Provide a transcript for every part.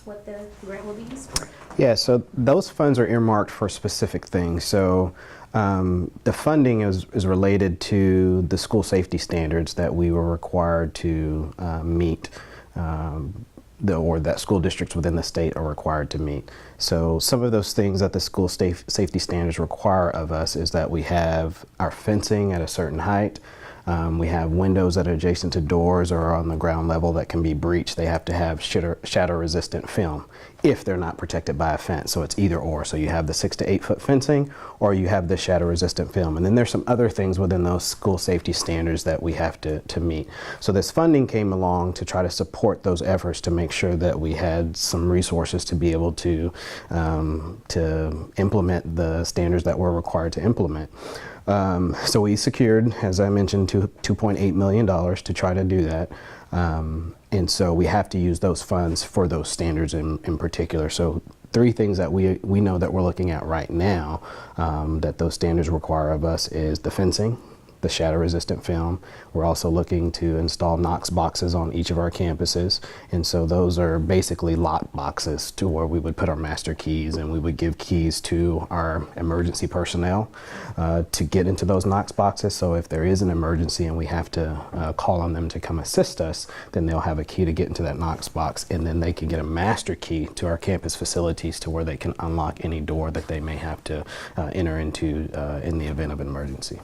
what the grant will be used for? Yeah, so those funds are earmarked for specific things. So the funding is related to the school safety standards that we were required to meet, or that school districts within the state are required to meet. So some of those things that the school safety standards require of us is that we have our fencing at a certain height. We have windows that are adjacent to doors or on the ground level that can be breached. They have to have shatter-resistant film if they're not protected by a fence. So it's either or. So you have the 6 to 8 foot fencing, or you have the shatter-resistant film. And then there's some other things within those school safety standards that we have to meet. So this funding came along to try to support those efforts to make sure that we had some resources to be able to implement the standards that we're required to implement. So we secured, as I mentioned, $2.8 million to try to do that. And so we have to use those funds for those standards in particular. So 3 things that we know that we're looking at right now that those standards require of us is the fencing, the shatter-resistant film. We're also looking to install Knox boxes on each of our campuses. And so those are basically lock boxes to where we would put our master keys, and we would give keys to our emergency personnel to get into those Knox boxes. So if there is an emergency and we have to call on them to come assist us, then they'll have a key to get into that Knox box, and then they can get a master key to our campus facilities to where they can unlock any door that they may have to enter into in the event of an emergency.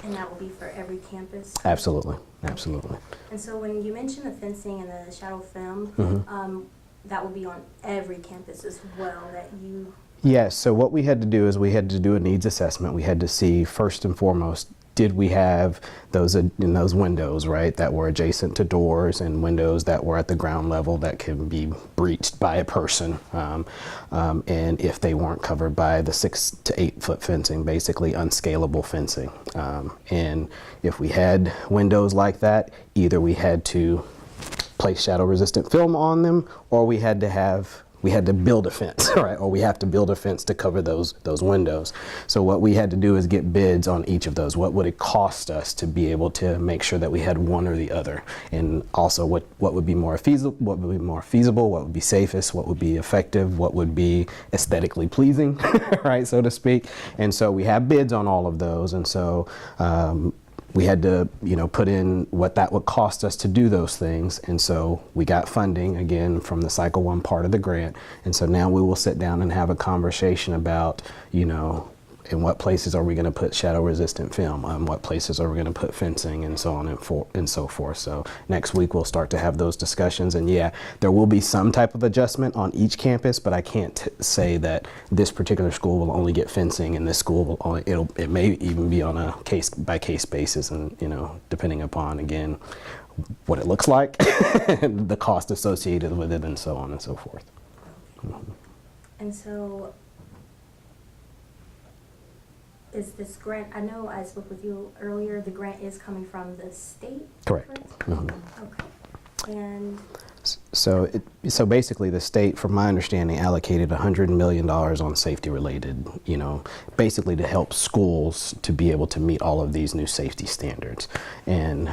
And that will be for every campus? Absolutely, absolutely. And so when you mention the fencing and the shadow film, that will be on every campus as well that you... Yes, so what we had to do is we had to do a needs assessment. We had to see, first and foremost, did we have those in those windows, right, that were adjacent to doors, and windows that were at the ground level that can be breached by a person, and if they weren't covered by the 6 to 8 foot fencing, basically unscalable fencing. And if we had windows like that, either we had to place shadow resistant film on them, or we had to build a fence, right? Or we have to build a fence to cover those windows. So what we had to do is get bids on each of those. What would it cost us to be able to make sure that we had one or the other? And also what would be more feasible, what would be safest, what would be effective, what would be aesthetically pleasing, right, so to speak. And so we have bids on all of those. And so we had to, put in what that would cost us to do those things. And so we got funding, again, from the Cycle 1 part of the grant. And so now we will sit down and have a conversation about, in what places are we going to put shadow-resistant film? What places are we going to put fencing, and so on and so forth. So next week we'll start to have those discussions. And yeah, there will be some type of adjustment on each campus, but I can't say that this particular school will only get fencing and this school will only. It may even be on a case-by-case basis, and depending upon, again, what it looks like, the cost associated with it, and so on and so forth. And so, is this grant, I know I spoke with you earlier, the grant is coming from the state? Correct. Okay. And so basically the state, from my understanding, allocated $100 million on safety related, basically to help schools to be able to meet all of these new safety standards. And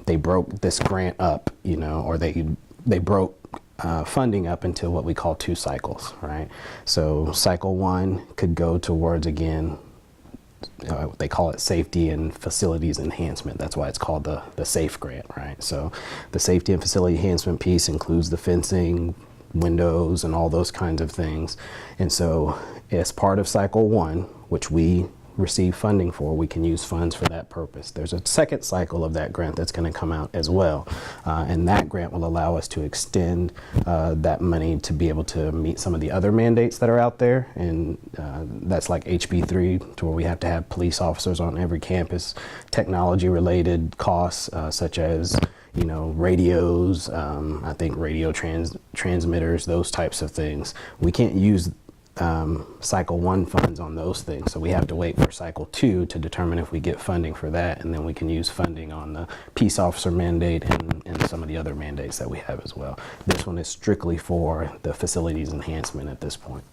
they broke this grant up, or they broke funding up into what we call 2 cycles, right? So cycle 1 could go towards, again, they call it safety and facilities enhancement. That's why it's called the SAFE grant, right? So the safety and facility enhancement piece includes the fencing, windows, and all those kinds of things. And so as part of cycle 1, which we receive funding for, we can use funds for that purpose. There's a second cycle of that grant that's going to come out as well, and that grant will allow us to extend that money to be able to meet some of the other mandates that are out there, and that's like HB3, to where we have to have police officers on every campus, technology related costs such as radios, I think radio transmitters, those types of things. We can't use cycle 1 funds on those things, so we have to wait for cycle 2 to determine if we get funding for that, and then we can use funding on the peace officer mandate and some of the other mandates that we have as well. This one is strictly for the facilities enhancement at this point.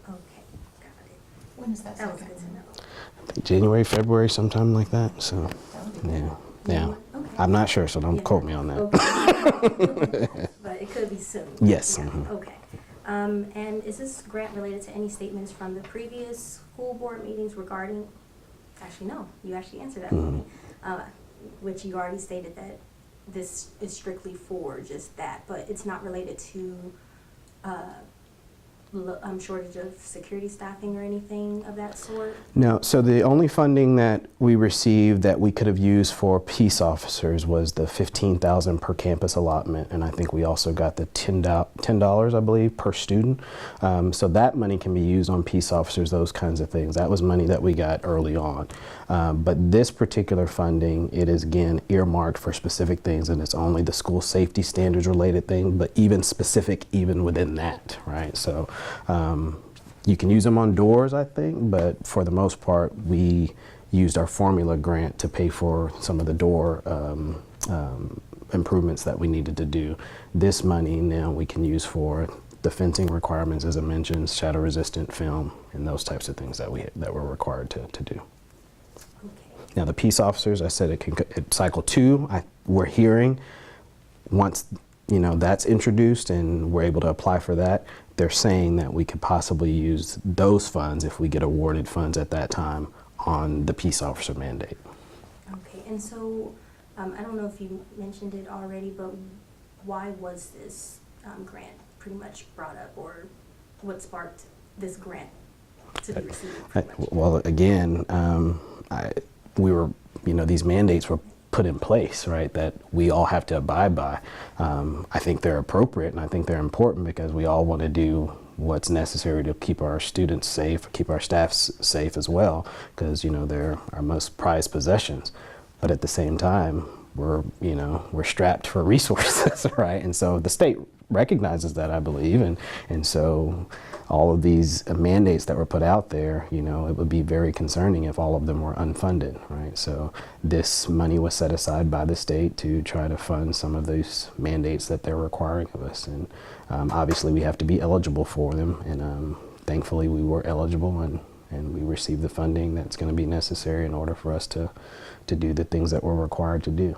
okay, got it. When is that? That was good to know. I think January, February, sometime like that. So yeah. Okay. I'm not sure, so don't quote me on that. Okay. But it could be soon. Yes. Yeah, okay. And is this grant related to any statements from the previous school board meetings regarding, actually, no, you actually answered that for me, which you already stated that this is strictly for just that, but it's not related to shortage of security staffing or anything of that sort? No, so the only funding that we received that we could have used for peace officers was the $15,000 per campus allotment, and I think we also got the $10, I believe, per student. So that money can be used on peace officers, those kinds of things. That was money that we got early on. But this particular funding, it is again earmarked for specific things, and it's only the school safety standards related thing, but even specific even within that, right? So you can use them on doors, I think, but for the most part, we used our formula grant to pay for some of the door improvements that we needed to do. This money now we can use for the fencing requirements, as I mentioned, shadow resistant film, and those types of things that we're required to do. Okay. Now the peace officers, I said at cycle 2, we're hearing once that's introduced and we're able to apply for that, they're saying that we could possibly use those funds if we get awarded funds at that time on the peace officer mandate. Okay, and so I don't know if you mentioned it already, but why was this grant pretty much brought up, or what sparked this grant to be received? Pretty much? Well, again, these mandates were put in place, right, that we all have to abide by. I think they're appropriate, and I think they're important because we all want to do what's necessary to keep our students safe, keep our staff safe as well, because they're our most prized possessions. But at the same time, we're strapped for resources, right? And so the state recognizes that, I believe, and so all of these mandates that were put out there, it would be very concerning if all of them were unfunded, right? So this money was set aside by the state to try to fund some of those mandates that they're requiring of us, and obviously we have to be eligible for them, and thankfully we were eligible, and we received the funding that's going to be necessary in order for us to do the things that we're required to do.